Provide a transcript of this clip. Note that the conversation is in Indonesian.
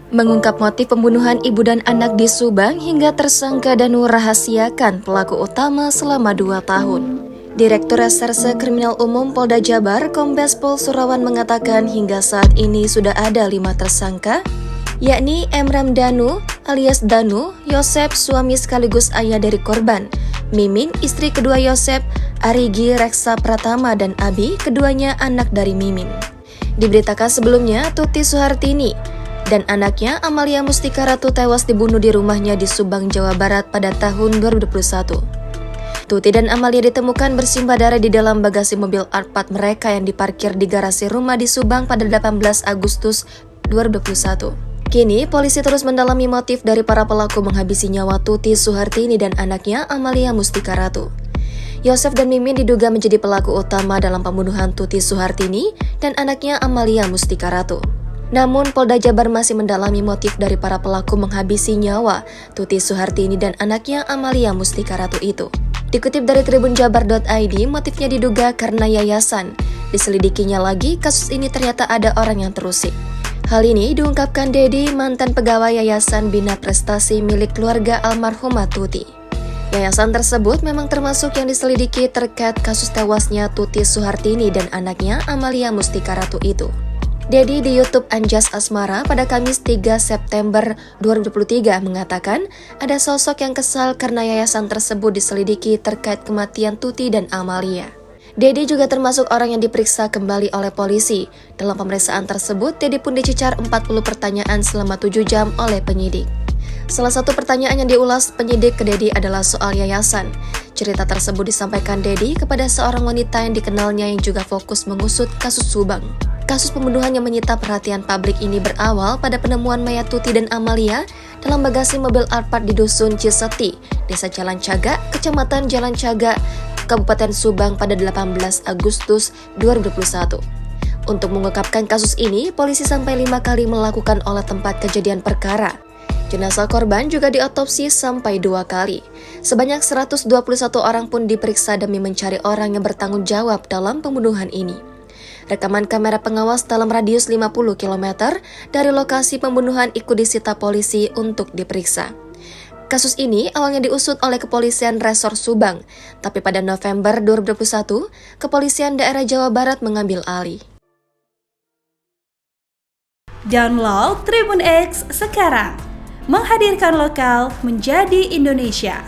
Mengungkap motif pembunuhan ibu dan anak di Subang hingga tersangka Danu rahasiakan pelaku utama selama 2 tahun. Direktur Reserse Kriminal Umum Polda Jabar, Kombes Pol Surawan mengatakan hingga saat ini sudah ada 5 tersangka, yakni Emram Danu alias Danu, Yosep suami sekaligus ayah dari korban, Mimin istri kedua Yosep, Arigi Reksa Pratama dan Abi keduanya anak dari Mimin. Diberitakan sebelumnya Tuti Suhartini dan anaknya Amalia Mustika Ratu tewas dibunuh di rumahnya di Subang, Jawa Barat pada tahun 2021. Tuti dan Amalia ditemukan bersimbah darah di dalam bagasi mobil Alphard mereka yang diparkir di garasi rumah di Subang pada 18 Agustus 2021. Kini, polisi terus mendalami motif dari para pelaku menghabisi nyawa Tuti Suhartini dan anaknya Amalia Mustika Ratu. Yosef dan Mimin diduga menjadi pelaku utama dalam pembunuhan Tuti Suhartini dan anaknya Amalia Mustika Ratu. Namun, Polda Jabar masih mendalami motif dari para pelaku menghabisi nyawa Tuti Suhartini dan anaknya Amalia Mustika Ratu itu. Dikutip dari tribunjabar.id, motifnya diduga karena yayasan. Diselidikinya lagi, kasus ini ternyata ada orang yang terusik. Hal ini diungkapkan Dedi, mantan pegawai Yayasan Bina Prestasi milik keluarga almarhumah Tuti. Yayasan tersebut memang termasuk yang diselidiki terkait kasus tewasnya Tuti Suhartini dan anaknya Amalia Mustika Ratu itu. Dedi di YouTube Anjas Asmara pada Kamis 3 September 2023 mengatakan ada sosok yang kesal karena yayasan tersebut diselidiki terkait kematian Tuti dan Amalia. Dedi juga termasuk orang yang diperiksa kembali oleh polisi. Dalam pemeriksaan tersebut, Dedi pun dicecar 40 pertanyaan selama 7 jam oleh penyidik. Salah satu pertanyaan yang diulas penyidik ke Dedi adalah soal yayasan. Cerita tersebut disampaikan Dedi kepada seorang wanita yang dikenalnya yang juga fokus mengusut kasus Subang. Kasus pembunuhan yang menyita perhatian publik ini berawal pada penemuan mayat Tuti dan Amalia dalam bagasi mobil Alphard di Dusun Ciseti, Desa Jalan Cagak, Kecamatan Jalan Cagak, Kabupaten Subang pada 18 Agustus 2021. Untuk mengungkapkan kasus ini, polisi sampai 5 kali melakukan olah tempat kejadian perkara. Jenazah korban juga diotopsi sampai 2 kali. Sebanyak 121 orang pun diperiksa demi mencari orang yang bertanggung jawab dalam pembunuhan ini. Rekaman kamera pengawas dalam radius 50 km dari lokasi pembunuhan ikut disita polisi untuk diperiksa. Kasus ini awalnya diusut oleh Kepolisian Resor Subang, tapi pada November 2021, Kepolisian Daerah Jawa Barat mengambil alih. Download Tribun X sekarang, menghadirkan lokal menjadi Indonesia.